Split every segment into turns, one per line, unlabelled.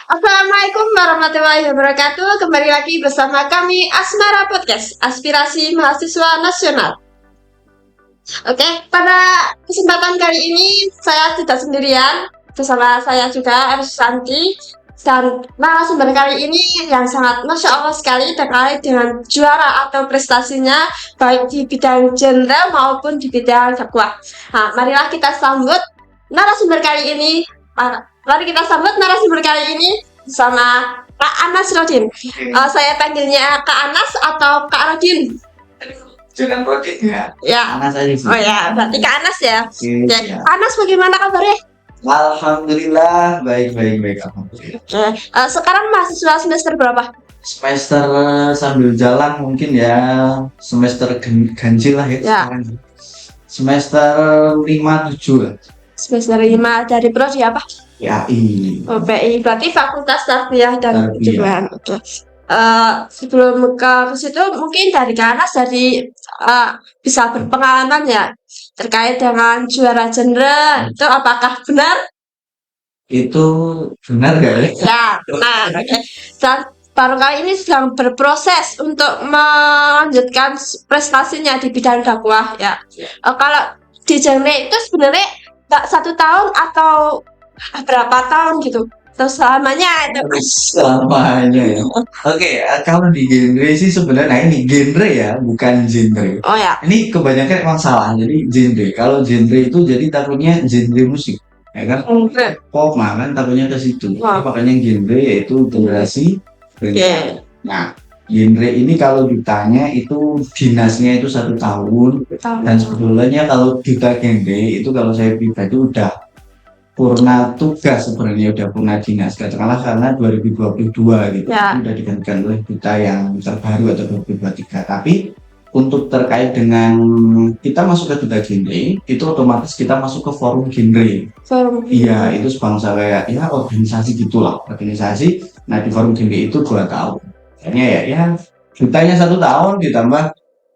Assalamualaikum warahmatullahi wabarakatuh. Kembali lagi bersama kami Asmara Podcast, Aspirasi Mahasiswa Nasional. Oke, pada kesempatan kali ini saya tidak sendirian. Bersama saya juga Eros Santi. Dan narasumber kali ini yang sangat Masya Allah sekali terkait dengan juara atau prestasinya baik di bidang genre maupun di bidang dakwah. Nah, marilah kita sambut narasumber kali ini. Mari kita sambut narasumber kali ini bersama Kak Anas Rodin. Saya panggilnya Kak Anas atau Kak Rodin?
Jangan Rodin ya.
Ya.
Anas aja sih.
Oh ya, berarti Kak Anas ya.
Oke,
Ya. Anas bagaimana kabarnya?
Alhamdulillah baik. Alhamdulillah.
Oke. Sekarang mahasiswa semester berapa?
Semester sambil jalan mungkin ya semester ganjil lah ya,
Ya.
sekarang. Semester 5-7 lah.
Semester 5 dari prodi apa?
PAI.
Oh, PI, berarti Fakultas Tarbiyah dan
Tarbiyah.
Perjuangan. Oke. Sebelum ke situ mungkin dari Kak Anas bisa berpengalaman ya terkait dengan juara genre itu apakah benar?
Itu benar gak ya?
Ya, benar. Oke. Dan baru kali ini sedang berproses untuk melanjutkan prestasinya di bidang dakwah ya. Kalau di genre itu sebenarnya nggak 1 tahun atau berapa tahun gitu? Terus selamanya itu.
Selamanya ya. Oke, kalau di genre sih sebenarnya, nah ini genre ya, bukan genre.
Oh ya.
Ini kebanyakan emang salah. Jadi genre, kalau genre itu jadi takutnya genre musik, ya kan?
Oke.
Pop mah kan takutnya ke situ.
Wah.
Makanya genre yaitu generasi
Oke.
rencana. Nah, genre ini kalau ditanya itu dinasnya itu 1 tahun, dan sebetulnya kalau duta genre itu kalau saya pribadi udah purna tugas sebenarnya, udah purna dinas katakanlah karena 2022 gitu.
Ya.
Itu udah digantikan oleh duta yang terbaru atau 2023. Tapi untuk terkait dengan kita masuk ke duta genre itu otomatis kita masuk ke forum genre.
Forum.
Iya, itu sebangsa kayak ya organisasi gitulah, organisasi. Nah, di forum genre itu 2 tahun. Akhirnya ya dutanya 1 tahun ditambah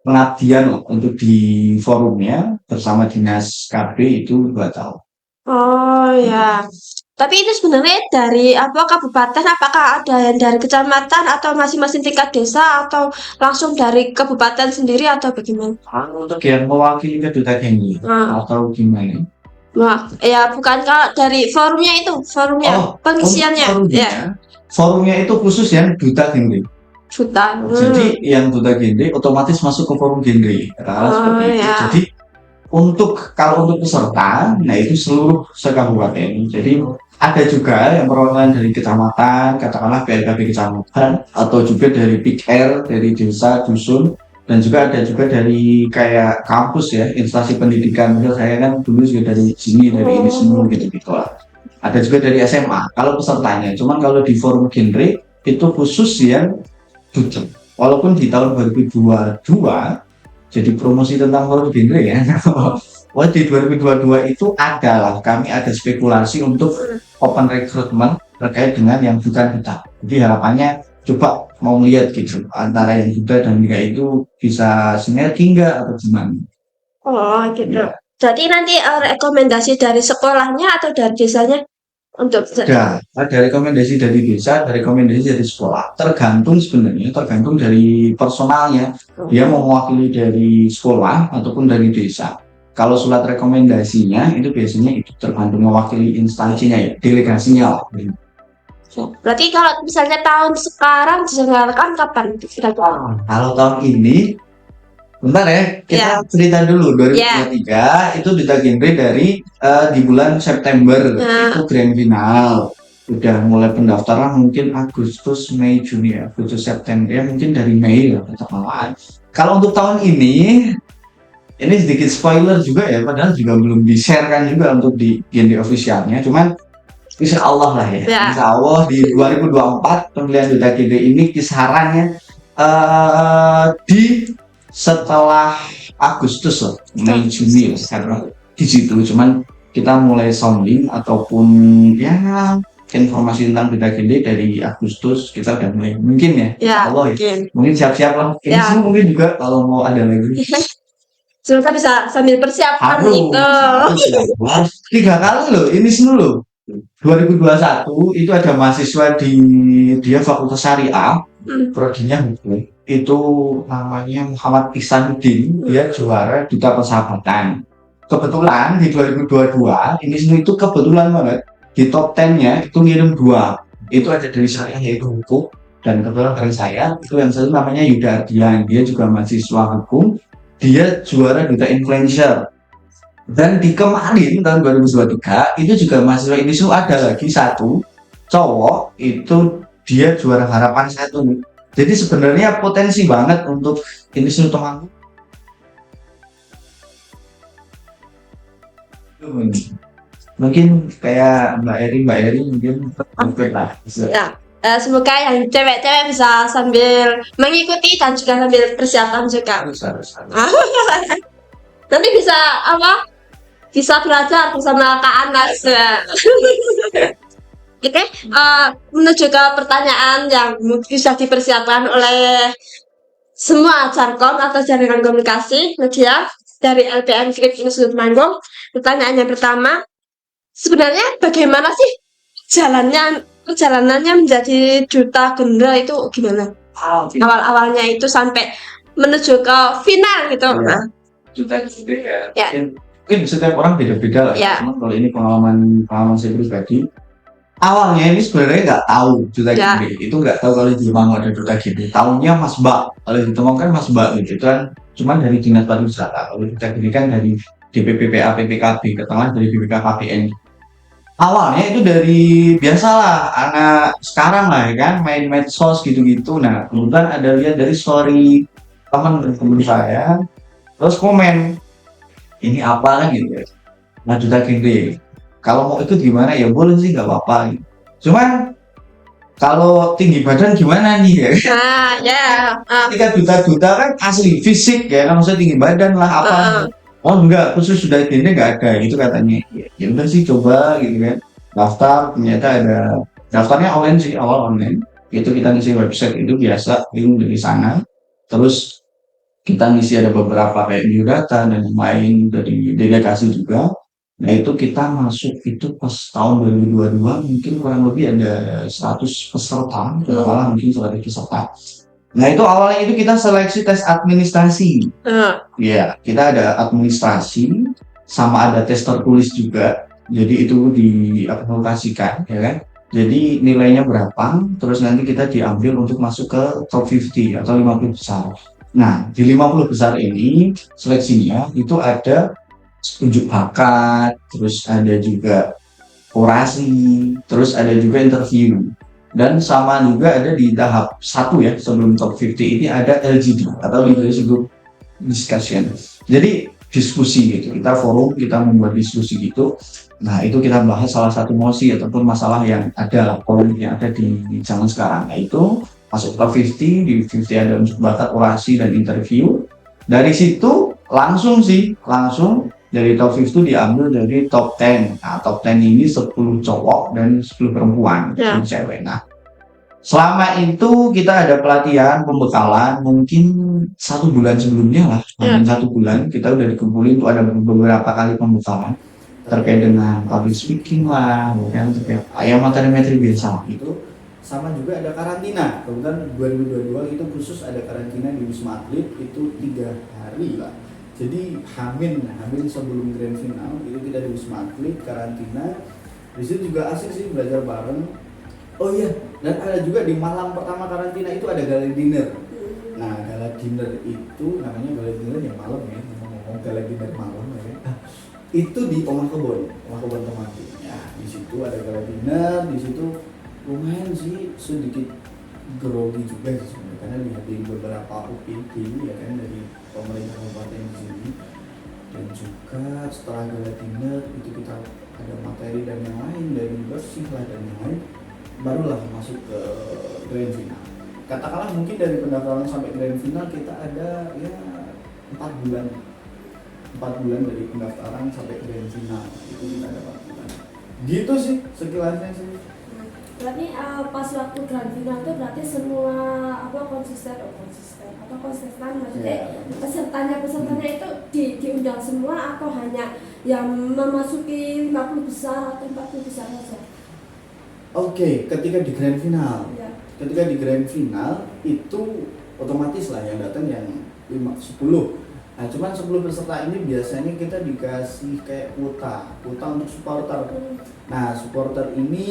pengabdian untuk di forumnya bersama dinas KB itu 2 tahun.
Oh ya. Tapi itu sebenarnya dari apa kabupaten? Apakah ada yang dari kecamatan atau masing-masing tingkat desa atau langsung dari kabupaten sendiri atau bagaimana?
Untuk yang mewakili kedutaan ini atau gimana?
Wah, ya bukan kalau dari forumnya itu, pengisiannya.
Forumnya,
Ya,
forumnya itu khusus yang duta genre.
juta.
Jadi yang duta genre otomatis masuk ke forum genre. Katakanlah seperti itu.
Ya.
Jadi kalau untuk peserta, nah itu seluruh sekabupaten. Jadi ada juga yang perwakilan dari kecamatan, katakanlah PLKB kecamatan, atau juga dari PIKR, dari desa, dusun, dan juga ada juga dari kayak kampus ya, instansi pendidikan. Misal saya kan dulu juga dari sini, dari ini semua gitu lah. Ada juga dari SMA. Kalau pesertanya, cuman kalau di forum genre itu khusus yang duta. Walaupun di tahun 2022 jadi promosi tentang forum genre ya. Wah, di 2022 itu kami ada spekulasi untuk open recruitment terkait dengan yang bukan duta. Jadi harapannya coba mau lihat gitu antara yang duta dan enggak itu bisa sinergi enggak atau gimana.
Oh gitu.
Ya.
Jadi nanti rekomendasi dari sekolahnya atau dari desanya untuk
Ada rekomendasi dari desa, ada rekomendasi dari sekolah. Tergantung dari personalnya. Dia mau mewakili dari sekolah ataupun dari desa. Kalau surat rekomendasinya itu biasanya itu tergantung mewakili instansinya ya, delegasinya lah.
Berarti kalau misalnya tahun sekarang diselenggarakan kapan?
Kalau tahun ini, bentar ya, kita cerita dulu 2023 itu duta genre dari di bulan September itu grand final. Udah mulai pendaftaran mungkin Agustus, Mei, Juni, Agustus, September ya mungkin dari Mei lah katakanlah. Kalau untuk tahun ini sedikit spoiler juga ya, padahal juga belum di-share-kan juga untuk di genre officialnya, cuman insya Allah lah ya. Insya Allah di 2024 pemilihan duta genre ini kisarannya di setelah Agustus loh, Mei Juni karena di situ cuman kita mulai sounding ataupun ya informasi tentang duta genre dari Agustus kita udah mulai mungkin ya Allah ya. Mungkin siap-siap lah ini mungkin juga kalau mau ada lagi
kita bisa sambil persiapan itu.
3 kali loh ini semua loh 2021 itu ada mahasiswa di dia Fakultas Syariah, prodinya hukum. Itu namanya Muhammad Ihsanuddin, dia juara duta persahabatan. Kebetulan di 2022 ini itu kebetulan banget di top 10-nya itu ngirim dua. Itu ada dari saya yaitu hukum dan kebetulan dari saya itu yang satu namanya Yuda Ardian, dia juga mahasiswa hukum, dia juara duta influencer. Dan di kemarin tahun 2023 itu juga mahasiswa ini ada lagi satu cowok itu dia juara harapan satu. Jadi sebenarnya potensi banget untuk ini Temanggung. Mungkin kayak Mbak Eri mungkin mungkin lah.
Ya, semoga yang cewek-cewek bisa sambil mengikuti dan juga sambil persiapan juga.
Harus.
Nanti bisa apa? Bisa belajar bersama Kak Anas. Oke, menuju ke pertanyaan yang bisa dipersiapkan oleh semua jargon atau jaringan komunikasi media dari LPM Grip Institut Temanggung. Pertanyaan yang pertama, sebenarnya bagaimana sih perjalanannya menjadi duta Gendra itu gimana? Awal-awalnya itu sampai menuju ke final gitu.
Ya. Duta Gendra ya. Mungkin setiap orang beda-beda lah.
Ya.
Cuma kalau ini pengalaman saya pribadi, awalnya ini sebenarnya nggak tahu duta Gendra. Itu nggak tahu kalau di Temanggung ada duta Gendra. Tahunya Mas Mbak. Kalau di Temanggung kan Mas Mbak gitu kan. Cuman dari Dinas Pariwisata. Kalau duta Gendra kan dari DPPPA PPKB, ketengah dari BPKKBN. Awalnya itu dari biasalah anak sekarang lah ya kan main medsos gitu-gitu. Nah kemudian ada lihat dari story teman saya, terus komen ini apa kan gitu ya. Nah duta Gendra. Kalau mau ikut gimana ya boleh sih nggak apa-apa. Cuman kalau tinggi badan gimana nih ya?
Ya.
Ketika duta-duta kan asli fisik ya kan maksudnya tinggi badan lah apa? Oh enggak, khusus sudah ini enggak ada itu katanya. Ya udah sih coba gitu kan. Daftar ternyata ada daftarnya online sih awal online. Itu kita ngisi website itu biasa link dari sana. Terus kita ngisi ada beberapa kayak biodata dan yang lain dari delegasi juga. Nah itu kita masuk itu pas tahun 2022 mungkin kurang lebih ada 100 peserta, malah mungkin 100 peserta. Nah itu awalnya itu kita seleksi tes administrasi. Ya, kita ada administrasi sama ada tes tertulis juga. Jadi itu diaplikasikan, ya kan? Jadi nilainya berapa, terus nanti kita diambil untuk masuk ke top 50 atau 50 besar. Nah, di 50 besar ini seleksinya itu ada unjuk bakat, terus ada juga orasi, terus ada juga interview. Dan sama juga ada di tahap 1 ya, sebelum top 50 ini ada LGD atau Leadership Group Discussion. Jadi diskusi gitu, kita forum, kita membuat diskusi gitu. Nah itu kita bahas salah satu mosi ataupun masalah yang ada, polemik yang ada di zaman sekarang. Nah itu masuk top 50, di 50 ada unjuk bakat, orasi, dan interview. Dari situ langsung dari top 50 diambil dari top 10. Nah, top 10 ini 10 cowok dan 10 perempuan, 10 cewek. Nah, selama itu kita ada pelatihan, pembekalan, mungkin 1 bulan sebelumnya lah, mungkin 1 bulan kita udah dikumpulin itu ada beberapa kali pembekalan terkait dengan public speaking lah, yang terkait materi-materi biasa itu. Sama juga ada karantina. Kemudian 2022 itu khusus ada karantina di Wisma Atlet itu 3 hari lah. Jadi Hamin sebelum grand final itu kita di Wisma Atlet karantina. Di situ juga asik sih belajar bareng. Oh iya, dan ada juga di malam pertama karantina itu ada gala dinner. Nah, gala dinner itu namanya gala dinner yang malam ya, ngomong gala dinner malam ya. Itu di Omah Kebon Temanggung. Ya, di situ ada gala dinner, di situ lumayan sih sedikit grogi juga sih sebenarnya karena dihadiri beberapa UPT ya kan dari pemerintah kabupaten di sini, dan juga setelah gala dinner itu kita ada materi dan yang lain dari bersih lah dan yang lain, barulah masuk ke grand final. Katakanlah mungkin dari pendaftaran sampai grand final kita ada ya 4 bulan dari pendaftaran sampai grand final itu kita ada 4 bulan. Gitu sih sekilasnya sih.
Berarti pas waktu grand final itu berarti semua kontestan maksudnya pesertanya itu diundang semua atau hanya yang memasuki 50 besar atau 40 besar saja?
Oke, ketika di grand final.
Ya.
Ketika di grand final itu otomatis lah yang datang yang 10. Nah, cuman 10 peserta ini biasanya kita dikasih kayak kuota untuk supporter. Nah, supporter ini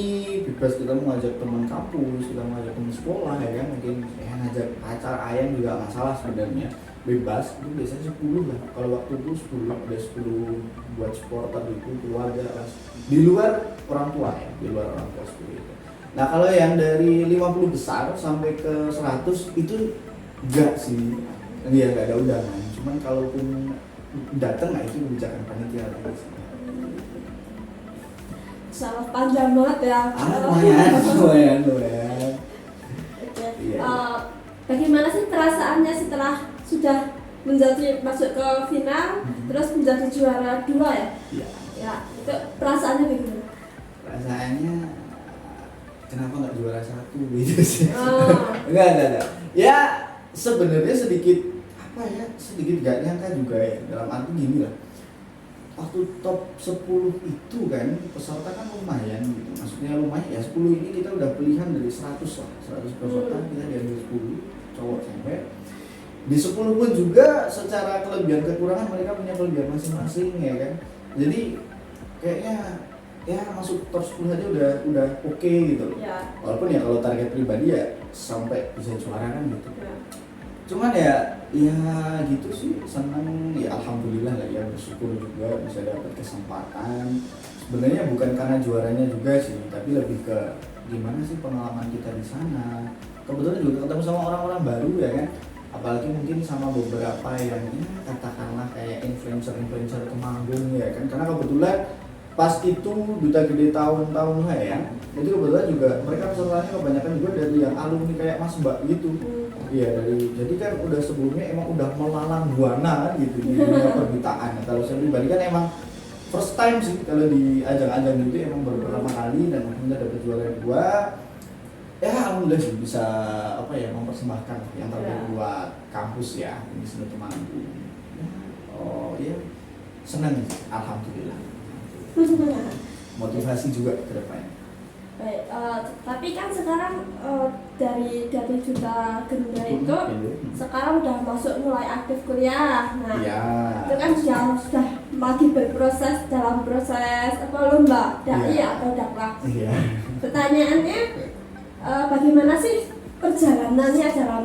bebas, kita mau ngajak teman kampus, kita mau ngajak teman sekolah ya kan, mungkin ngajak pacar ayang juga nggak salah sebenarnya, bebas. Itu biasanya 10 lah. Kalau waktu itu 10, ada 10 buat supporter itu keluarga di luar orang tua ya, di luar orang tua seperti itu. Nah, kalau yang dari 50 besar sampai ke 100 itu enggak sih. Iya, nggak ada undangan. Cuman kalaupun datang, nah itu kebijakan panitia lagi sih.
Salah panjang banget ya.
Lumayan.
Oke.
Iya.
Bagaimana sih perasaannya setelah sudah masuk ke final, terus menjadi juara 2 ya?
Iya.
Ya, itu perasaannya bagaimana?
Perasaannya kenapa nggak juara 1 gitu sih?
Oh.
Enggak. Ya sebenarnya sedikit gak nyangka juga ya, dalam arti gini lah, waktu top 10 itu kan peserta kan lumayan gitu, maksudnya lumayan ya, 10 ini kita udah pilihan dari 100 lah, 100 peserta kita diambil 10 cowok cewek. Di 10 pun juga secara kelebihan kekurangan mereka punya kelebihan masing-masing ya kan, jadi kayaknya ya masuk top 10 aja udah oke gitu.
Ya.
Walaupun ya kalau target pribadi ya sampai bisa juara kan gitu.
Ya.
Cuman ya gitu sih, senang ya, alhamdulillah lah ya, bersyukur juga bisa dapat kesempatan. Sebenarnya bukan karena juaranya juga sih, tapi lebih ke gimana sih pengalaman kita di sana. Kebetulan juga ketemu sama orang-orang baru ya kan, apalagi mungkin sama beberapa yang ya, katakanlah kayak influencer Temanggung ya kan, karena kebetulan pas itu Duta Gede tahun-tahun lah ya, itu kebetulan juga mereka pesertanya kebanyakan juga dari yang alumni kayak Mas Mbak gitu. Iya, jadi kan udah sebelumnya emang udah melalang buana kan gitu di dunia perbitaan. Kalau saya pribadi kan emang first time sih kalau di ajang-ajang gitu, emang baru pertama kali dan alhamdulillah dapat juara 2. Ya alhamdulillah sih bisa mempersembahkan yang terbaik buat kampus ya, ini Seni Temanggung. Oh iya, senang sih, alhamdulillah. Motivasi juga ke depannya.
Baik, tapi kan sekarang dari Duta Garuda itu sekarang udah masuk mulai aktif kuliah. Nah,
ya.
Itu kan sudah lagi berproses dalam proses lomba dai atau dakwah.
Iya.
Pertanyaannya, bagaimana sih perjalanannya dalam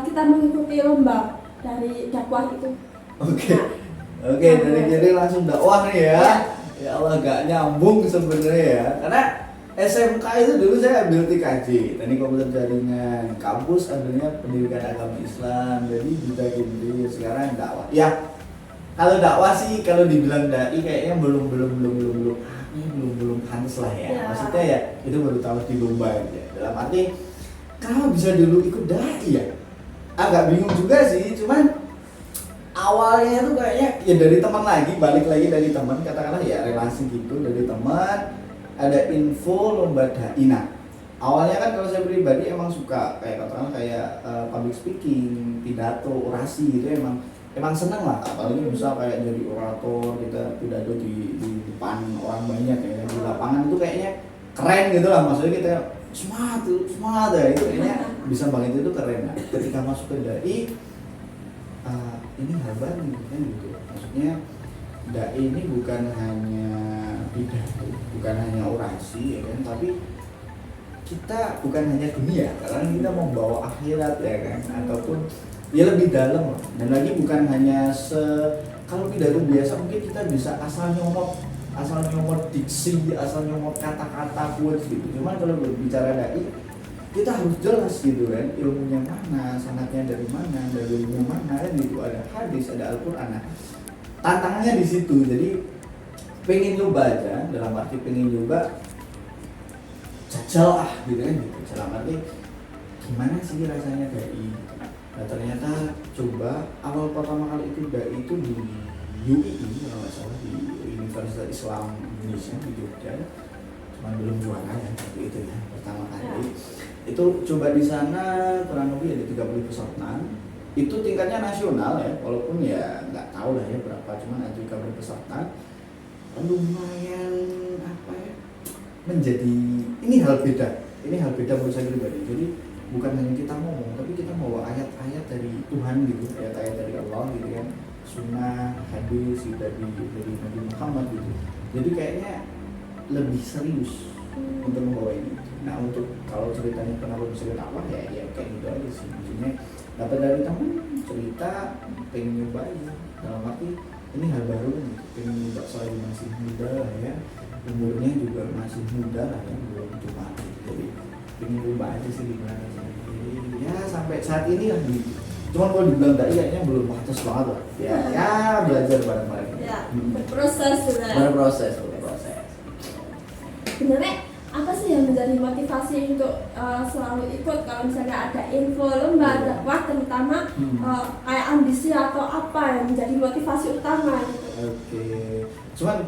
kita mengikuti lomba dari dakwah itu?
Oke, dari jadi langsung dakwah nih ya. Ya Allah, gak nyambung sebenarnya ya. Karena SMK itu dulu saya ambil TKJ, teknik komputer jaringan. Kampus ambilnya pendidikan agama Islam. Jadi Duta Gede, sekarang dakwah. Ya, kalau dakwah sih kalau dibilang dai kayaknya belum pantas lah ya. Maksudnya ya itu baru tahu di lomba aja. Dalam arti kenapa bisa dulu ikut dai ya? Agak bingung juga sih, cuman awalnya tuh kayaknya ya dari teman lagi, balik lagi dari teman, katakanlah ya relasi gitu dari teman. Ada info lomba dai. Nah, awalnya kan kalau saya pribadi emang suka kayak katakanlah kayak public speaking, pidato, orasi gitu, emang seneng lah, apalagi bisa kayak jadi orator, kita pidato di depan orang banyak ya, di lapangan itu kayaknya keren gitu lah, maksudnya kita semangat ya, itu kayaknya bisa banget, itu keren. Nah, ketika masuk ke dai ini hal baru kan gitu, maksudnya dai ini bukan hanya pidato, bukan hanya orasi ya kan, tapi kita bukan hanya dunia, karena kita mau bawa akhirat ya kan, ataupun ya lebih dalam. Dan lagi bukan hanya kalau pidato biasa mungkin kita bisa asal nyomot diksi, asal nyomot kata-kata quotes gitu. Cuman kalau berbicara dai kita harus jelas gitu kan, ilmunya mana, sanadnya dari mana, dalilnya mana kan gitu, ada hadis, ada Al-Qur'an. Nah, tantangannya di situ. Jadi pengen nyoba aja, dalam arti pengen nyoba jajal gitu kan gitu. Dalam arti gimana sih rasanya dai. Nah, ternyata coba awal pertama kali itu dai itu di UII kalau nggak salah, di Universitas Islam Indonesia di Jogja. Cuman belum juara ya waktu itu ya, pertama kali. Itu coba di sana kurang lebih ada 30 peserta. Itu tingkatnya nasional ya, walaupun ya nggak tahu lah ya berapa, cuman ada 30 peserta. Lumayan menjadi ini hal beda menurut saya pribadi. Jadi bukan hanya kita ngomong, tapi kita bawa ayat-ayat dari Tuhan gitu, ayat-ayat dari Allah gitu kan, sunnah, hadis gitu, dari Nabi Muhammad gitu. Jadi kayaknya lebih serius untuk membawa ini. Nah untuk kalau ceritanya kenapa bisa ketawa ya kayak gitu aja sih. Maksudnya dapat dari teman cerita, pengen nyoba aja. Dalam arti ini hal baru gitu, pengen nyoba soalnya masih muda lah ya, umurnya juga masih muda lah ya, belum tua gitu. Jadi pengen nyoba aja sih gimana sih. Jadi ya sampai saat ini lah gitu. Cuman kalau dibilang tadi kayaknya belum pantas banget lah. Ya belajar bareng-bareng.
Ya, berproses sudah.
Berproses.
Sebenarnya apa sih yang menjadi motivasi untuk selalu ikut kalau misalnya ada info lomba dakwah terutama kayak ambisi atau apa yang menjadi motivasi utama gitu?
Oke. Cuman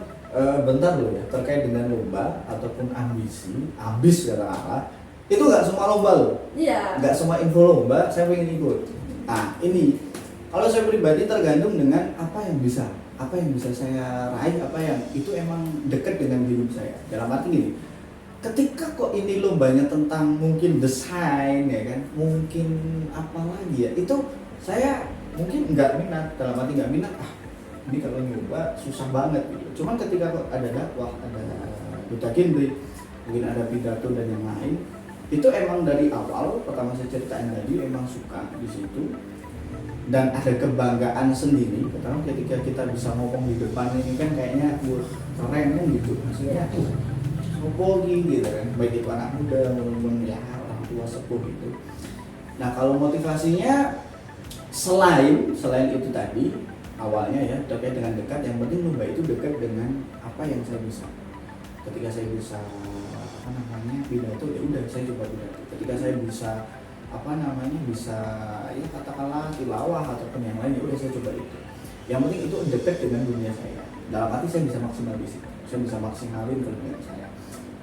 bentar loh ya, terkait dengan lomba ataupun ambis kata-kata itu nggak semua lomba loh.
Iya.
Nggak semua info lomba saya pengen ikut. Nah ini kalau saya pribadi tergantung dengan apa yang bisa saya raih, apa yang itu emang dekat dengan hidup saya. Dalam arti gini, ketika kok ini lombanya tentang mungkin desain ya kan, mungkin apa lagi ya, itu saya mungkin nggak minat. Dalam arti nggak minat, ini kalau nyoba susah banget gitu. Cuman ketika kok ada dakwah, ada duta genre, mungkin ada pidato dan yang lain, itu emang dari awal pertama saya ceritain tadi emang suka di situ. Dan ada kebanggaan sendiri, karena ketika kita bisa ngomong di depan ini kan kayaknya keren kan gitu, maksudnya sopogi gitu kan, baik itu anak muda maupun ya orang tua sepuh gitu. Nah kalau motivasinya selain itu tadi awalnya ya terkait dengan dekat, yang penting lomba itu dekat dengan apa yang saya bisa. Ketika saya bisa pidato ya udah saya coba pidato. Ketika saya bisa bisa ya katakanlah tilawah ataupun yang lain ya udah saya coba itu. Yang penting itu dekat dengan dunia saya. Dalam arti saya bisa maksimal di situ. Saya bisa maksimalin kelebihan saya.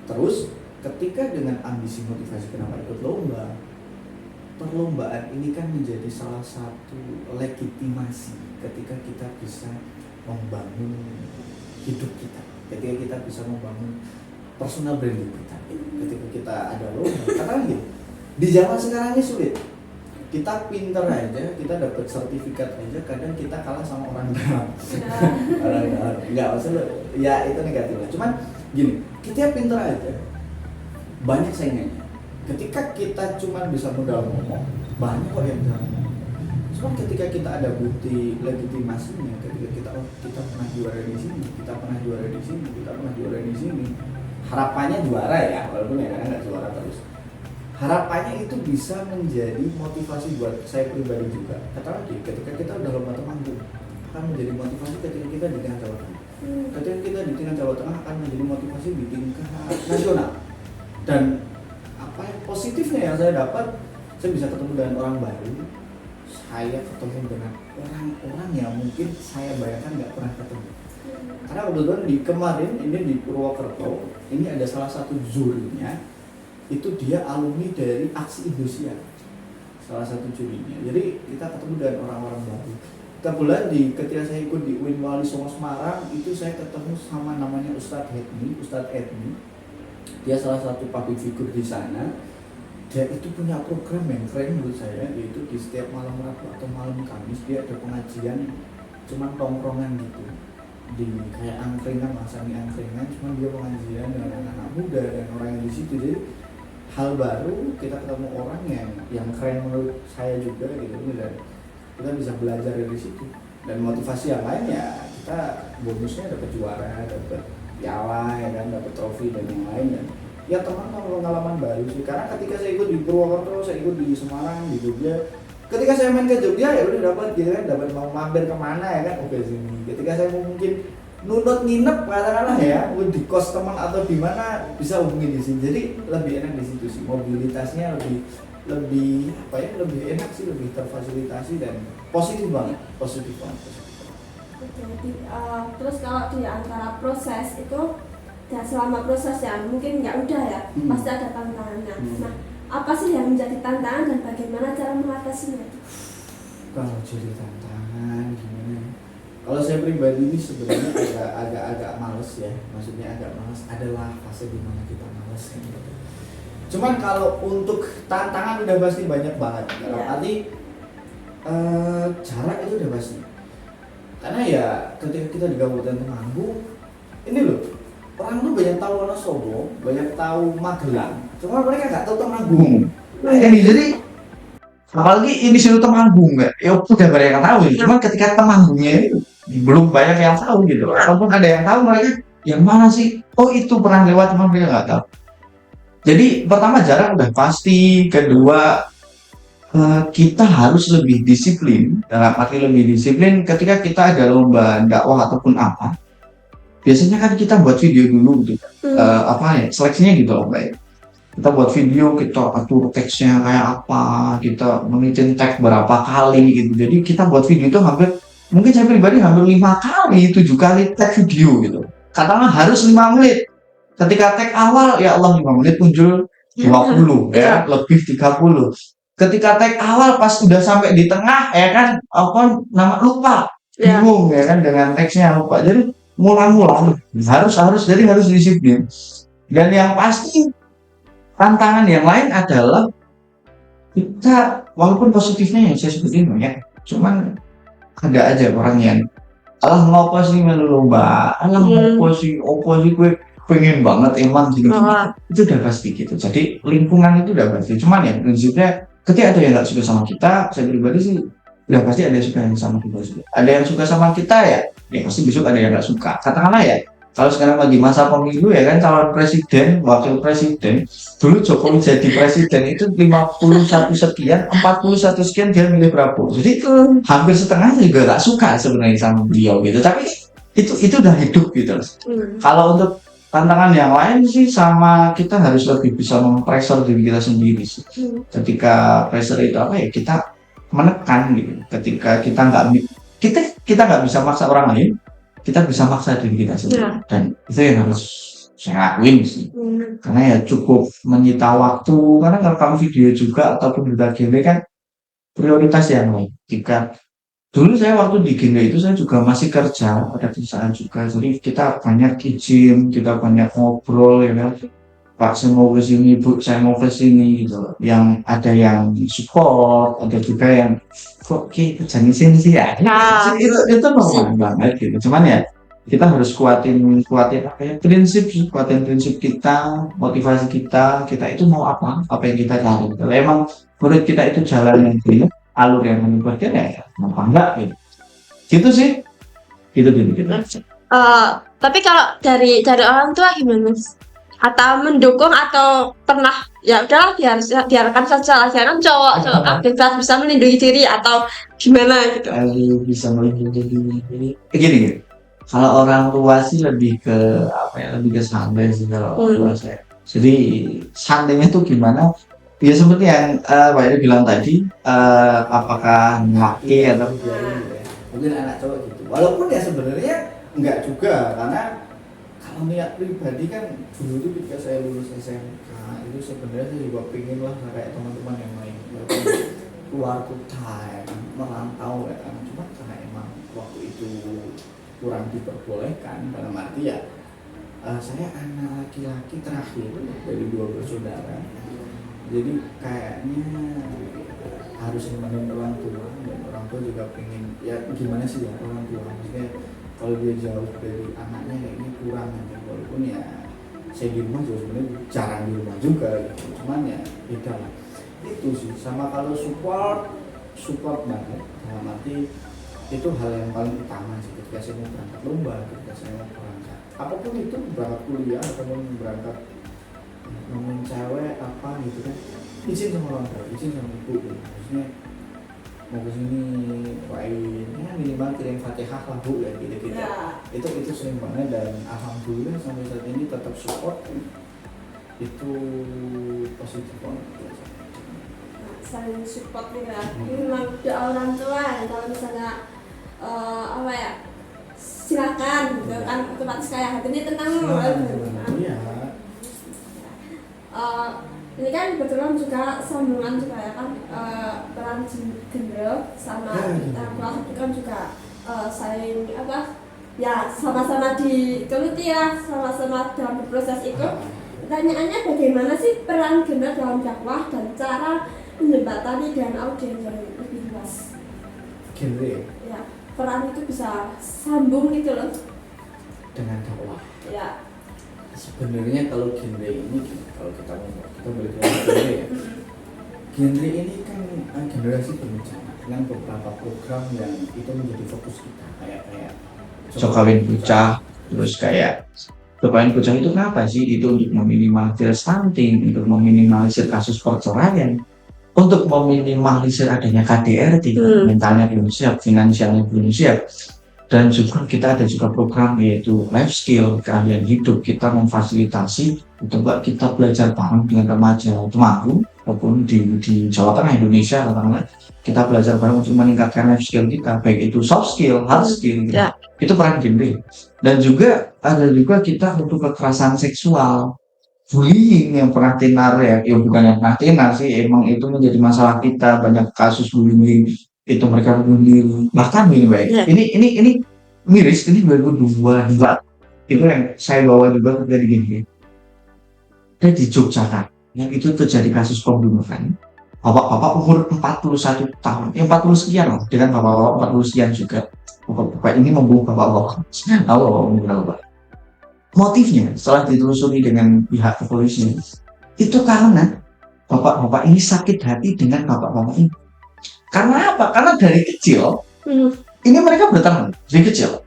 Terus ketika dengan ambisi motivasi kenapa ikut lomba, perlombaan ini kan menjadi salah satu legitimasi ketika kita bisa membangun hidup kita. Ketika kita bisa membangun personal branding kita. Ketika kita ada lomba, karena gitu. Di zaman sekarang ini sulit. Kita pinter aja, kita dapat sertifikat aja, kadang kita kalah sama orang dalam. Enggak maksudnya, ya itu negatif lah. Cuman gini, kita pinter aja, banyak saingannya. Ketika kita cuma bisa modal ngomong, banyak kok yang bisa ngomong. Cuman ketika kita ada bukti legitimasinya, ketika kita pernah juara di sini, kita pernah juara di sini, kita pernah juara di sini. Harapannya juara ya, walaupun ya kan nggak juara terus. Harapannya itu bisa menjadi motivasi buat saya pribadi juga. Kata lagi, ketika kita udah lomba manggung, akan menjadi motivasi ketika kita di tingkat Jawa Tengah. Ketika kita di tingkat Jawa Tengah akan menjadi motivasi di tingkat nasional. Dan apa yang positifnya yang saya dapat, saya bisa ketemu dengan orang baru. Saya ketemu dengan orang-orang yang mungkin saya bayangkan nggak pernah ketemu. Karena kebetulan di kemarin ini di Purwokerto, ini ada salah satu jurinya. Itu dia alumni dari Aksi Indosiar, salah satu jurinya. Jadi kita ketemu dengan orang-orang baru. Kebetulan ketika saya ikut di UIN Wali Songo Semarang, itu saya ketemu sama namanya Ustadz Edmi. Dia salah satu public figure di sana. Dia itu punya program yang keren menurut saya, yaitu di setiap malam Rabu atau malam Kamis dia ada pengajian, cuman tongkrongan gitu. Di kayak angkringan, masami angkringan, cuman dia pengajian dengan anak-anak muda dan orang yang di situ. Jadi hal baru, kita ketemu orang yang keren menurut saya juga gitu, dan kita bisa belajar dari situ. Dan motivasi yang lain ya kita bonusnya dapat juara, dapat piala ya kan, dapat trofi dan yang lain. Dan ya teman-teman pengalaman baru sih. Karena ketika saya ikut di Purwokerto, saya ikut di Semarang, di Jogja. Ketika saya main ke Jogja ya udah dapat gitu kan, dapat mau mampir kemana ya kan, oke sini. Ketika saya mau mungkin nunut nginep katakanlah ya, di kos teman atau di mana bisa hubungi di sini. Jadi lebih enak di situ sih, mobilitasnya lebih apa ya, lebih enak sih, lebih terfasilitasi dan positif banget. Oke,
terus kalau di antara proses itu ya selama proses ya mungkin ya udah ya pasti ada tantangannya. Nah, apa sih yang menjadi tantangan dan bagaimana cara mengatasinya?
Kalau jadi tantangan gimana? Kalau saya pribadi ini sebenarnya agak males ya, maksudnya agak males, adalah fase dimana kita males gitu. Cuman kalau untuk tantangan udah pasti banyak banget, dalam arti jarak itu udah pasti. Karena ya ketika kita di Kabupaten Temanggung, ini loh, orang tuh banyak tahu Wonosobo, banyak tahu Magelang, cuma mereka nggak tahu Temanggung.
Nah, ini jadi apalagi ini sudah Temanggung nggak, ya udah banyak yang tahu. Cuman ketika Temanggungnya itu belum banyak yang tahu gitu. Ataupun ada yang tahu mereka yang mana sih? Oh itu pernah lewat, cuma mereka nggak tahu. Jadi pertama jarak udah pasti, kedua kita harus lebih disiplin, dalam arti lebih disiplin ketika kita ada lomba dakwah ataupun apa. Biasanya kan kita buat video dulu gitu, seleksinya gitu loh Mbak. Kita buat video, kita atur teksnya kayak apa, kita menitin tag berapa kali gitu. Jadi kita buat video itu mungkin saya pribadi hampir 5 kali, 7 kali tag video gitu. Katakanlah harus 5 menit. Ketika tag awal, ya Allah 5 menit muncul 20 ya, lebih 30. Ketika tag awal pas udah sampai di tengah ya kan lupa, bingung ya kan dengan teksnya lupa. Jadi ngulang-ngulang harus disiplin. Dan yang pasti tantangan yang lain adalah kita walaupun positifnya yang saya sebutin banyak, cuman ada aja orang yang alah ngopo sih melu lomba, alah ngopo sih gue pengen banget emang gitu. Itu udah pasti gitu. Jadi lingkungan itu udah pasti. Cuman ya prinsipnya ketika ada yang nggak suka sama kita, saya pribadi sih udah pasti ada yang suka yang sama kita juga. Ada yang suka sama kita ya pasti besok ada yang nggak suka. Katakanlah ya, kalau sekarang lagi masa pemilu ya kan, calon presiden, wakil presiden, dulu Jokowi jadi presiden itu 51 sekian, 41 sekian dia milih Prabowo. Jadi hampir setengah juga nggak suka sebenarnya sama beliau gitu. Tapi itu udah hidup gitu. Kalau untuk tantangan yang lain sih sama kita harus lebih bisa mempressure diri kita sendiri sih. Ketika pressure itu apa ya, kita menekan gitu. Ketika kita nggak bisa maksa orang lain, kita bisa maksa diri kita sendiri. Dan itu yang harus saya lakuin sih. Karena ya cukup menyita waktu, karena ngerekam video juga ataupun berita genre kan prioritas yang lain. Jika dulu saya waktu di genre itu saya juga masih kerja, ada perusahaan juga, jadi kita banyak izin, kita banyak ngobrol ya kan. Pak saya mau ke sini, Bu saya mau ke sini gitu. Yang ada yang support, ada juga yang kok jangan sini sih ya. Itu normal banget gitu. Cuman ya kita harus kuatin apa ya, kuatin prinsip kita, motivasi kita itu mau apa yang kita cari. Kalau emang menurut kita itu jalan yang benar, alur yang menyebarkan ya kenapa enggak gitu. Gitu sih. Gitu.
Tapi kalau dari orang tua gimana? Atau mendukung atau pernah ya udahlah biarkan saja lah, jangan cowok bebas bisa melindungi diri atau gimana gitu.
Bisa melindungi diri. Gini. Kalau orang tua sih lebih ke lebih ke santai sih kalau tua saya. Jadi santainya tuh gimana? Ya seperti yang Pak Edi bilang tadi, apakah laki atau
mungkin anak cowok gitu. Walaupun ya sebenarnya enggak juga, karena kalau niat pribadi kan dulu tuh ketika saya lulus SMK itu sebenarnya saya juga pengen lah kayak teman-teman yang lain keluar time merantau ya kan. Cuma karena emang waktu itu kurang diperbolehkan, dalam arti ya saya anak laki-laki terakhir dari 2 bersaudara, jadi kayaknya harus nemenin orang tua, dan orang tua juga pengen ya gimana sih ya orang tua, maksudnya kalau dia jauh dari anaknya kayaknya kurang gitu. Walaupun ya saya di rumah juga sebenarnya jarang di rumah juga gitu, cuman ya beda lah itu sih. Sama kalau support banget, dalam arti itu hal yang paling utama sih. Ketika saya mau berangkat lomba, ketika saya mau berangkat apapun itu, berangkat kuliah ataupun berangkat ngomong cewek apa gitu kan, izin sama orang tua, izin sama ibu gitu. Maksudnya mau kesini doain ya minimal kirim Fatihah lah Bu ya gitu. Itu sering banget, dan alhamdulillah sampai saat ini tetap support, itu positif banget.
Saling support nih ya. Ini memang doa orang tua ya, kalau misalnya silakan gitu kan, otomatis kayak hatinya tenang
Iya.
Ini kan kebetulan juga sambungan juga ya kan, peran genre sama kita kelas itu kan juga saling apa ya sama-sama digeluti ya, sama-sama dalam proses itu. Pertanyaannya bagaimana sih peran genre dalam dakwah dan cara menjembatani dengan audiens yang lebih luas?
Genre
Ya, peran itu bisa sambung gitu loh.
dengan dakwah.
Ya.
Sebenarnya kalau genre ini, kalau kita boleh bilang genre ya. Genre ini kan generasi berencana dengan beberapa program yang itu menjadi fokus kita, kayak
Kawin Bocah, terus kayak Kawin Bocah itu kenapa sih? Itu untuk meminimalisir stunting, untuk meminimalisir kasus perceraian, untuk meminimalisir adanya KDRT, mentalnya belum siap, finansialnya belum siap. Dan juga kita ada juga program yaitu life skill, keahlian hidup. Kita memfasilitasi untuk kita belajar bareng dengan remaja Temanggung maupun di Jawa Tengah, Indonesia, katakanlah kita belajar bareng untuk meningkatkan life skill kita, baik itu soft skill, hard skill,
Ya.
itu peran genre. Dan juga ada juga kita untuk kekerasan seksual, bullying yang pernah tenar ya bukan yang pernah tenar sih, emang itu menjadi masalah kita, banyak kasus bullying itu mereka bunuh bahkan ini baik.
Ya.
Ini miris, ini 2022 itu yang saya bawa juga dari gini. Dan di Yogyakarta yang itu terjadi kasus pembunuhan bapak-bapak umur 41 tahun, 40 sekian loh, dengan bapak-bapak 40 sekian juga. Bapak ini membunuh bapak-bapak. Motifnya setelah ditelusuri dengan pihak kepolisian itu karena bapak-bapak ini sakit hati dengan bapak-bapak ini. Karena apa? Karena dari kecil ini mereka berteman dari kecil,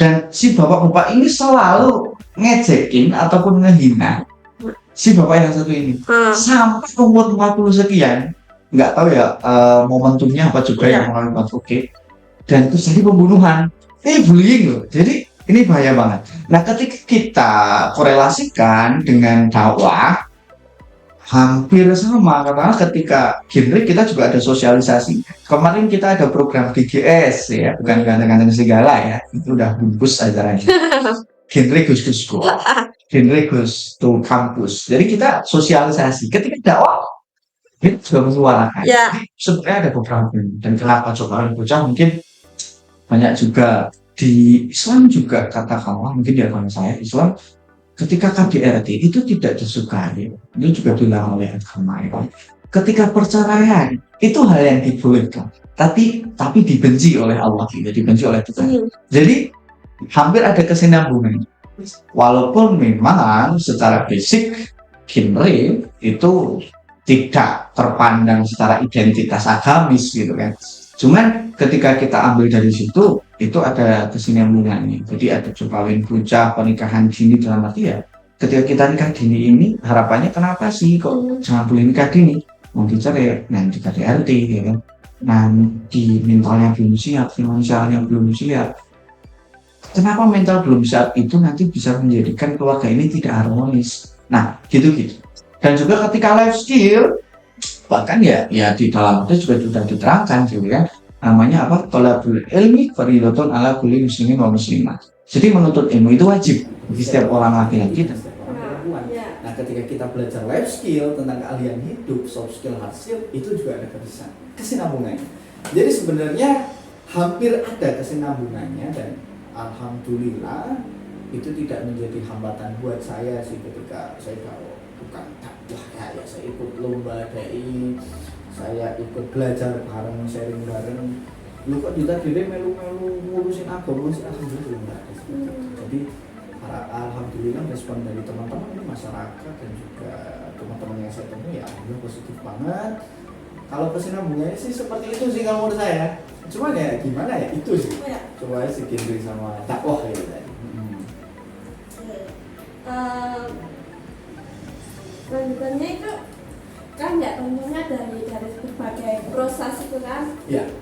dan si bapak-bapak ini selalu ngejekin ataupun ngehina si bapak yang satu ini sampai umur 40 sekian. Nggak tahu ya momentumnya apa juga yang mengalami oke. Dan itu jadi pembunuhan. Ini bullying loh. Jadi ini bahaya banget. Nah, ketika kita korelasikan dengan dakwah hampir sama, karena ketika genre kita juga ada sosialisasi. Kemarin kita ada program GGS ya, bukan ganteng-ganteng segala ya, itu udah bungkus acaranya. Genre Goes to School, genre Goes to Campus. Jadi kita sosialisasi. Ketika dakwah kita juga menyuarakan.
Ya.
Sebenarnya ada program ini. Dan kenapa coba bocah mungkin banyak juga di Islam juga katakanlah mungkin di agama saya Islam. Ketika KDRT itu tidak disukai, itu juga dilarang oleh agama ya. Ketika perceraian itu hal yang dibolehkan, tapi dibenci oleh Allah, tidak dibenci oleh Tuhan. Jadi hampir ada kesinambungan. Walaupun memang secara basic genre itu tidak terpandang secara identitas agamis gitu kan. Cuman ketika kita ambil dari situ, itu ada kesinambungannya. Jadi ada kawin bocah, pernikahan dini dalam arti ya. Ketika kita nikah dini ini, harapannya kenapa sih kok jangan boleh nikah dini? Mau dicerai, nanti KDRT, ya kan? Nanti mentalnya belum siap, finansialnya belum siap. Kenapa mental belum siap itu nanti bisa menjadikan keluarga ini tidak harmonis. Nah, gitu-gitu. Dan juga ketika life skill, bahkan ya di dalam itu juga sudah diterangkan gitu kan, namanya apa, thalabul ilmi fardhatun ala kulli muslimin wa muslimah. Jadi menuntut ilmu itu wajib bagi setiap orang laki-laki dan
perempuan. Nah, ketika kita belajar life skill tentang keahlian hidup, soft skill, hard skill, itu juga ada kesinambungannya. Jadi sebenarnya hampir ada kesinambungannya, dan alhamdulillah itu tidak menjadi hambatan buat saya sih ketika saya tahu bukan dakwah ya saya ikut lomba dai, saya ikut belajar bareng, sharing bareng. Lu kok diri melu-melu ngurusin agama sih, alhamdulillah. Jadi alhamdulillah respon dari teman-teman di masyarakat dan juga teman-teman yang saya temui ya alhamdulillah positif banget. Kalau kesinambungannya sih seperti itu sih kalau menurut saya. Cuma ya gimana ya, itu sih. Coba sih genre sama dakwah gitu tadi.
Lanjutannya itu kan ya tentunya dari berbagai proses itu kan.
Iya.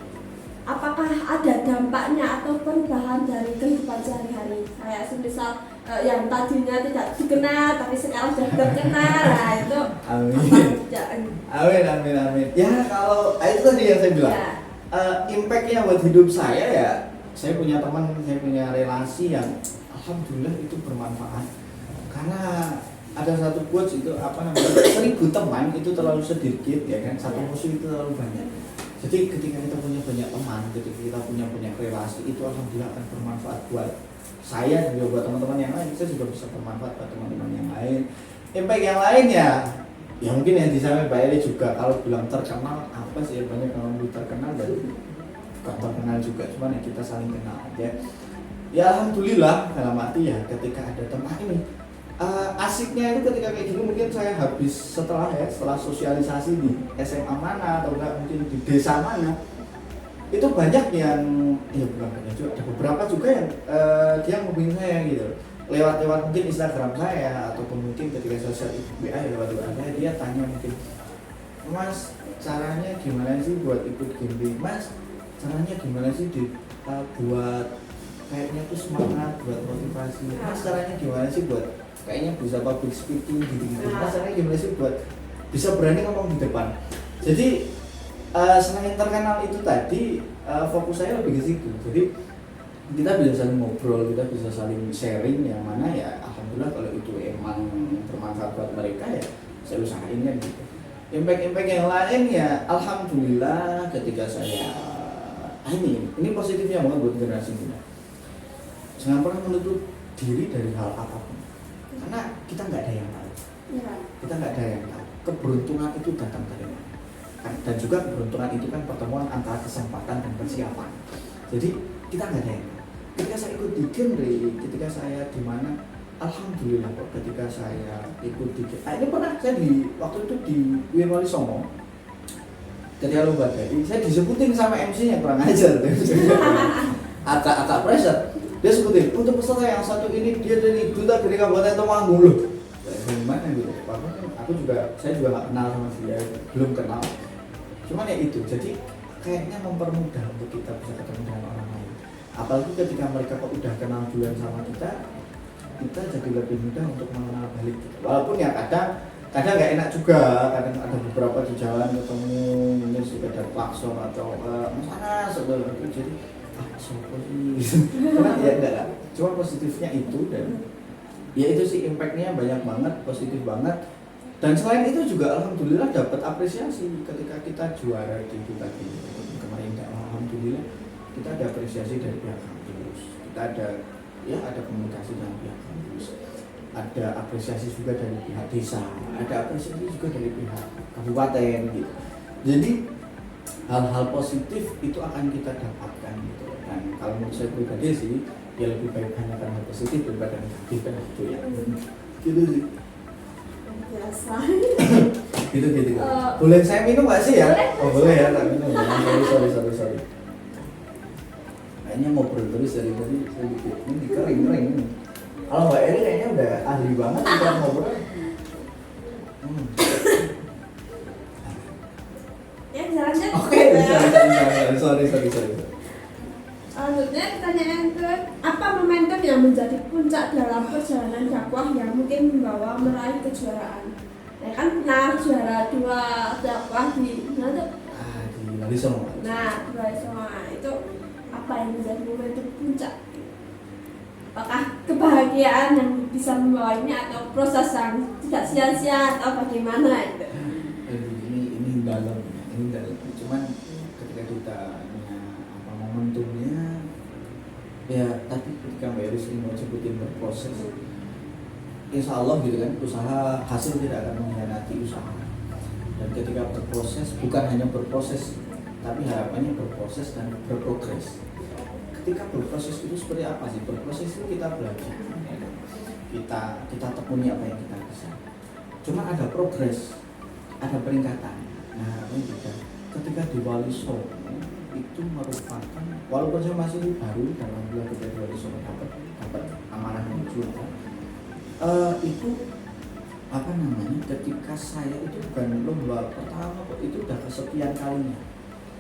Apakah ada dampaknya atau perubahan dari kehidupan sehari-hari? Kayak semisal yang tadinya tidak dikenal tapi sekarang sudah terkenal, nah itu
Amin. Ya kalau itu tadi yang saya bilang,
ya.
Impactnya buat hidup saya ya, saya punya teman, saya punya relasi yang alhamdulillah itu bermanfaat. Karena ada satu quotes itu 1000 teman itu terlalu sedikit ya kan, satu musuh itu terlalu banyak. Jadi ketika kita punya banyak teman, ketika kita punya banyak relasi, itu alhamdulillah akan bermanfaat buat saya juga, buat teman-teman yang lain. Saya juga bisa bermanfaat buat teman-teman yang lain. Impact yang lain ya mungkin yang disampaikan Mbak Eli juga, kalau bilang terkenal apa sih, banyak yang belum terkenal dan bukan terkenal juga, cuman ya kita saling kenal aja. Ya alhamdulillah, dalam arti ya ketika ada teman ini asiknya itu ketika kayak gini, mungkin saya habis setelah sosialisasi di SMA mana atau enggak mungkin di desa mana, itu banyak yang ya bukan banyak juga, ada beberapa juga yang dia ngubungin saya gitu lewat mungkin Instagram saya, ataupun mungkin ketika sosial WA ya lewat WA saya, dia tanya mungkin, Mas caranya gimana sih buat ikut game, Mas caranya gimana sih buat kayaknya tuh semangat, buat motivasi, Mas caranya gimana sih buat kayaknya bisa public speaking gitu-gitu, Mas caranya gimana sih buat bisa berani ngomong di depan. Jadi selain terkenal itu tadi, fokus saya lebih ke situ. Jadi kita bisa saling ngobrol, kita bisa saling sharing, yang mana ya alhamdulillah kalau itu emang bermanfaat buat mereka ya saya usahain kan gitu. Impact yang lain ya alhamdulillah ketika saya ini positifnya banget buat generasi muda. Jangan pernah menutup diri dari hal apapun, karena kita nggak ada yang tahu. Kita nggak ada yang tahu keberuntungan itu datang dari mana, dan juga keberuntungan itu kan pertemuan antara kesempatan dan persiapan. Jadi kita nggak ada yang tahu. Ketika saya ikut di genre, ketika saya di mana, alhamdulillah kok ketika saya ikut di ini pernah saya waktu itu di Wirwali Songo ketika lomba tadi, saya disebutin sama MC-nya kurang ajar agak pressure. Dia sebutin untuk peserta yang satu ini dia dari duta dari Kabupaten Temanggung loh. Dari mana gitu? Saya juga nggak kenal sama dia, belum kenal. Cuman ya itu, jadi kayaknya mempermudah untuk kita bisa ketemu dengan orang lain. Apalagi ketika mereka kok udah kenal duluan sama kita jadi lebih mudah untuk mengenal balik gitu. Walaupun ya kadang nggak enak juga, kadang ada beberapa di jalan ketemu mungkin sekedar klakson atau mana segala gitu, jadi sopo sih karena ya enggak lah, cuma positifnya itu, dan ya itu sih impactnya banyak banget, positif banget. Dan selain itu juga alhamdulillah dapat apresiasi ketika kita juara di itu tadi kemarin, alhamdulillah kita ada apresiasi dari pihak kampus, kita ada komunikasi dengan pihak kampus, ada apresiasi juga dari pihak desa, ada apresiasi juga dari pihak kabupaten gitu. Jadi hal-hal positif itu akan kita dapatkan gitu. Dan kalau menurut saya pribadi sih ya lebih baik hanya hal positif daripada negatif kan gitu ya. Gitu sih.
Biasa.
Gitu. Boleh saya minum nggak sih ya? Boleh ya, tak minum. Sorry. Kayaknya ngobrol terus dari tadi saya bikin ini kering. Kalau Mbak Eri kayaknya udah ahli banget kita ngobrol.
Ya jalan-jalan.
Oke, bisa. Sorry.
Selanjutnya pertanyaan ke, apa momentum yang menjadi puncak dalam perjalanan dakwah yang mungkin membawa meraih kejuaraan? Ya kan pernah juara 2 dakwah di mana tuh?
Di Wali Songo.
Nah, di Wali Songo itu apa yang menjadi momentum puncak? Apakah kebahagiaan yang bisa membawanya atau proses yang tidak sia-sia atau bagaimana itu?
Ini dalam. Cuman ketika kita momentumnya ya tadi ketika Mbak Eri sering mau sebutin berproses, insya Allah gitu kan, usaha hasil tidak akan mengkhianati usaha. Dan ketika berproses, bukan hanya berproses, tapi harapannya berproses dan berprogres. Ketika berproses itu seperti apa sih? Berproses itu kita belajar, ya kan? kita tekuni apa yang kita bisa. Cuma ada progres, ada peningkatan. Nah ini juga ketika di Wali Songo itu merupakan, walaupun saya masih baru dalam bulan ketika Wali Songo dapat amanah juara, itu apa namanya, ketika saya itu bukan lomba pertama kok, itu udah kesekian kalinya.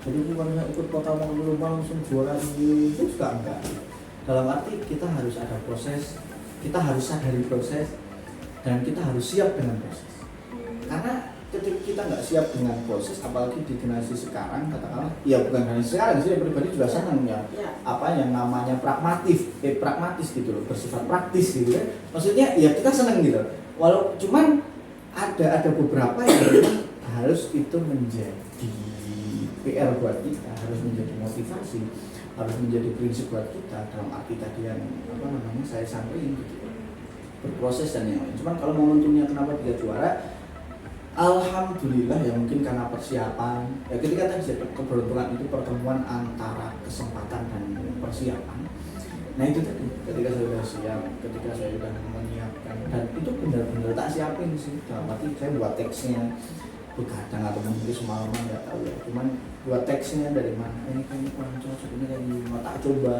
Jadi bukan ikut pertama lomba langsung juara itu juga enggak. Dalam arti kita harus ada proses, kita harus sadari proses, dan kita harus siap dengan proses. Karena ketika kita nggak siap dengan proses, apalagi di generasi sekarang, katakanlah, ya bukan generasi sekarang, saya pribadi juga senang ya, apa yang namanya pragmatis gitu loh, bersifat praktis gitu kan. Maksudnya ya kita senang gitu. Walau cuman ada beberapa yang memang harus itu menjadi PR buat kita, harus menjadi motivasi, harus menjadi prinsip buat kita dalam arti tadi yang saya sampaikan gitu, berproses dan yang lain. Cuman kalau momentumnya kenapa dia juara, alhamdulillah ya mungkin karena persiapan. Ya ketika tadi keberuntungan itu pertemuan antara kesempatan dan persiapan. Nah itu tadi, ketika saya sudah siap, ketika saya sudah menyiapkan, dan itu benar-benar tak siapin sih. Dalam arti saya buat teksnya, begadang atau mungkin semalaman nggak tahu ya. Cuman buat teksnya dari mana, ini kayaknya kurang cocok, ini lagi mau tak coba,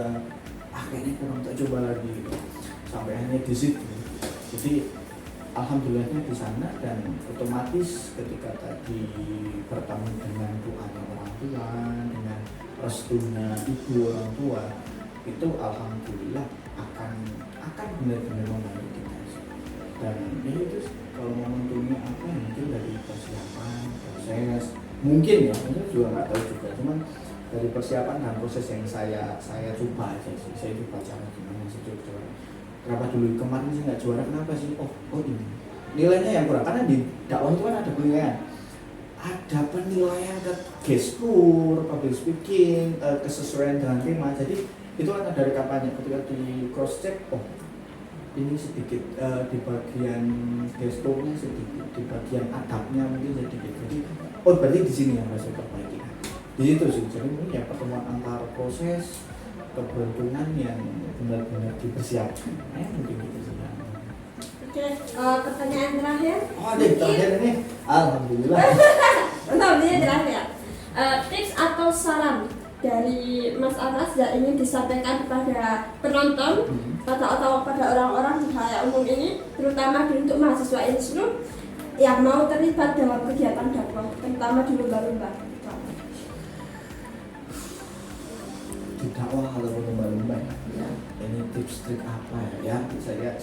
kayaknya kurang tak coba lagi. Gitu. Sampai hanya di situ. Jadi alhamdulillahnya di sana, dan otomatis ketika tadi bertemu dengan doanya orang tua, dengan restunya ibu orang tua, itu alhamdulillah akan benar-benar membantu kita. Dan ya itu kalau momentumnya apa ya, mungkin dari persiapan, proses, mungkin juga nggak tahu juga, cuman dari persiapan dan proses yang saya coba aja sih. Saya coba cara gimana sih coba. Kenapa dulu kemarin sih nggak juara, kenapa sih? Oh ini nilainya yang kurang, karena di dakwah itu kan ada penilaian, ke gestur, public speaking, kesesuaian dengan tema. Jadi itu kan ada rekapannya. Ketika di cross check, ini sedikit di bagian gesturnya sedikit, di bagian adabnya mungkin sedikit. Jadi berarti di sini yang harus saya perbaiki. Di situ sih. Jadi mungkin ya pertemuan antar proses, keberuntungan yang benar-benar dipersiapkan. Mungkin gitu sih.
Oke, pertanyaan terakhir.
Terakhir ini, alhamdulillah.
Ini terakhir. Tips atau saran dari Mas Anas yang ingin disampaikan kepada penonton atau pada orang-orang di halayak umum ini, terutama untuk mahasiswa Inslu yang mau terlibat dalam kegiatan dakwah, terutama di lumba-lumba.
Di dakwah atau lumba-lumba ya. Ini tips trik apa ya? Saya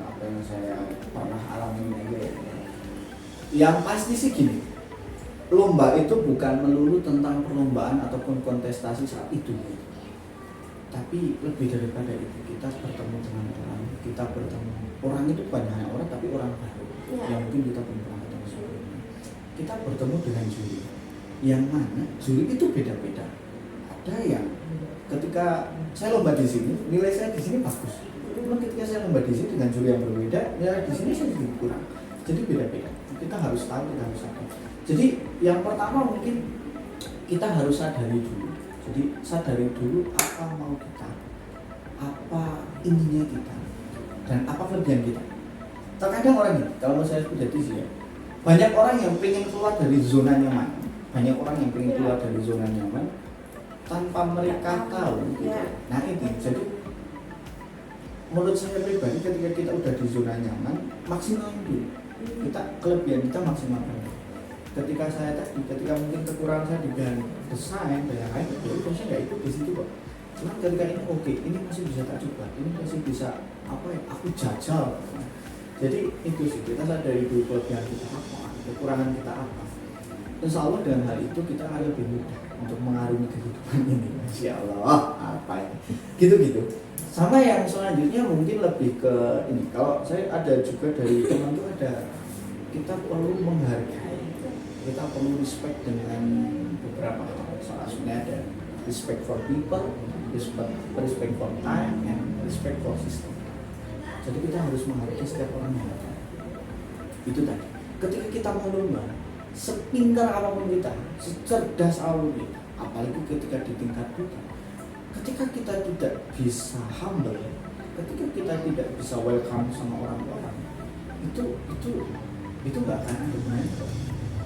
apa yang saya pernah alami aja ya. Yang pasti sih gini. Lomba itu bukan melulu tentang perlombaan ataupun kontestasi saat itu, tapi lebih daripada itu kita bertemu dengan orang itu bukan hanya orang, tapi orang baru yang mungkin kita belum pernah ketemu sebelumnya. Kita bertemu dengan juri, yang mana juri itu beda-beda. Ada yang ketika saya lomba di sini nilai saya di sini bagus, kemudian ketika saya lomba di sini dengan juri yang berbeda, nilai di sini saya lebih kurang. Jadi beda-beda. Kita harus tahu, kita harus sadar. Jadi yang pertama mungkin kita harus sadari dulu. Jadi sadari dulu apa mau kita, apa ininya kita, dan apa kelebihan kita. Terkadang orang ini, kalau saya sudah di sini, banyak orang yang pengen keluar dari zona nyaman. Banyak orang yang pengen keluar dari zona nyaman tanpa mereka tahu. Gitu. Nah ini, jadi menurut saya pribadi ketika kita udah di zona nyaman, maksimalin dulu. Kita kelebihan kita maksimalkan. Ketika mungkin kekurangan saya di bagian desain dan yang lain, ya udah saya nggak ikut di situ kok. Cuma ketika ini ini masih bisa tak coba, ini masih bisa aku jajal. Jadi itu sih, kita sadari dulu kelebihan kita apa, kekurangan kita apa. Insya Allah dengan hal itu kita akan lebih mudah untuk mengarungi kehidupan ini. Masya Allah, apa ini? Gitu. Sama yang selanjutnya mungkin lebih ke ini. Kalau saya ada juga dari teman itu ada, kita perlu menghargai, kita perlu respect dengan beberapa hal. Salah satunya ada respect for people, respect for time, and respect for system. Jadi kita harus menghargai setiap orang yang ada. Itu tadi. Ketika kita mau lomba, sepintar apapun kita, secerdas apapun kita, apalagi ketika di tingkat kita, ketika kita tidak bisa humble, ketika kita tidak bisa welcome sama orang-orang, itu nggak akan ada gunanya.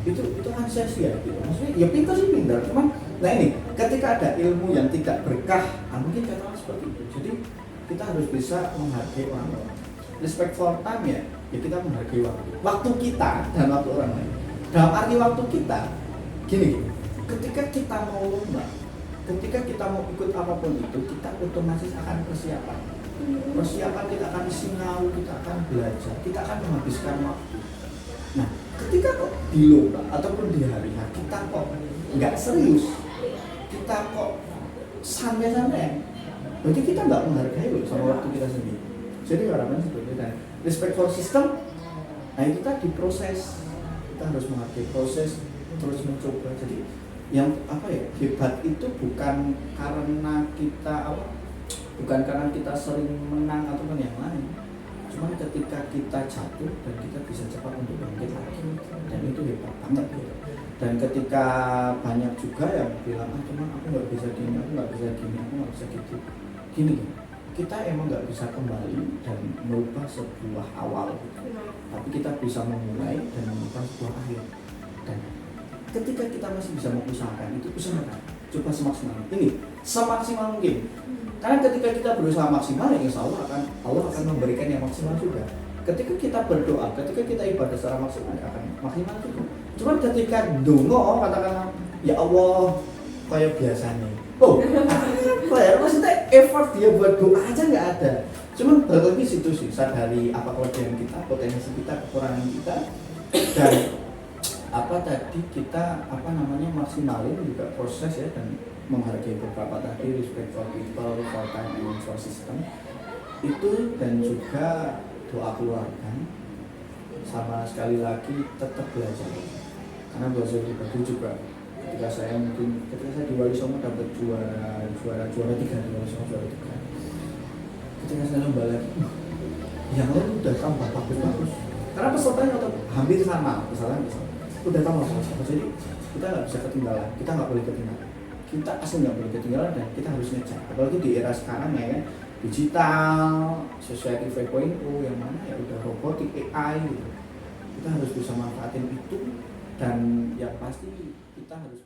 Itu kan sia-sia gitu. Maksudnya ya pintar sih pintar, cuman nah ini ketika ada ilmu yang tidak berkah, mungkin katakan seperti itu. Jadi kita harus bisa menghargai orang-orang. Respect for time ya kita menghargai waktu kita dan waktu orang lain. Dalam arti waktu kita, gini, ketika kita mau lomba, ketika kita mau ikut apapun itu, kita otomatis akan persiapan. Persiapan kita akan sinau, kita akan belajar, kita akan menghabiskan waktu. Nah, ketika kok di lomba ataupun di hari kita kok nggak serius, kita kok santai-santai, berarti kita nggak menghargai loh sama waktu kita sendiri. Jadi harapan seperti itu. Respect for system, nah itu tadi proses. Kita harus menghargai proses, terus mencoba. Jadi yang apa ya, hebat itu bukan karena kita apa, bukan karena kita sering menang ataupun yang lain, cuman ketika kita jatuh dan kita bisa cepat untuk bangkit lagi, dan itu hebat banget gitu. Dan ketika banyak juga yang bilang cuman aku nggak bisa gini, aku nggak bisa gini, aku nggak bisa gitu, gini kita emang nggak bisa kembali dan merubah sebuah awal gitu. Tapi kita bisa memulai dan merubah sebuah akhir. Dan ketika kita masih bisa mengusahakan itu, usahakan, coba semaksimal mungkin. Karena ketika kita berusaha maksimal, ya insya Allah akan memberikan yang maksimal juga. Ketika kita berdoa, ketika kita ibadah secara maksimal, ya akan maksimal juga. Cuman ketika dongo, katakanlah ya Allah kayak biasanya, apa ya, maksudnya effort dia buat doa aja nggak ada. Cuman berlebih situ sih, sadari apa kelebihan kita, potensi kita, kekurangan kita, dan apa tadi kita maksimalin juga proses ya, dan menghargai beberapa tadi, respect for people, for time and for system itu, dan juga doa keluarga, sama sekali lagi tetap belajar. Karena belajar pribadi juga, ketika saya di Wali Songo dapat juara 3 di Wali Songo, juara 3. Ketika saya lomba lagi, yang lain udah tambah bagus, karena pesertanya hampir sama, udah tambah bagus. Jadi kita nggak bisa ketinggalan, kita nggak boleh ketinggalan, kita asli nggak boleh ketinggalan, dan kita harus ngejar. Apalagi di era sekarang ya kan, digital, society 5.0 yang mana ya udah robotik, AI gitu. Kita harus bisa manfaatin itu, dan yang pasti kita harus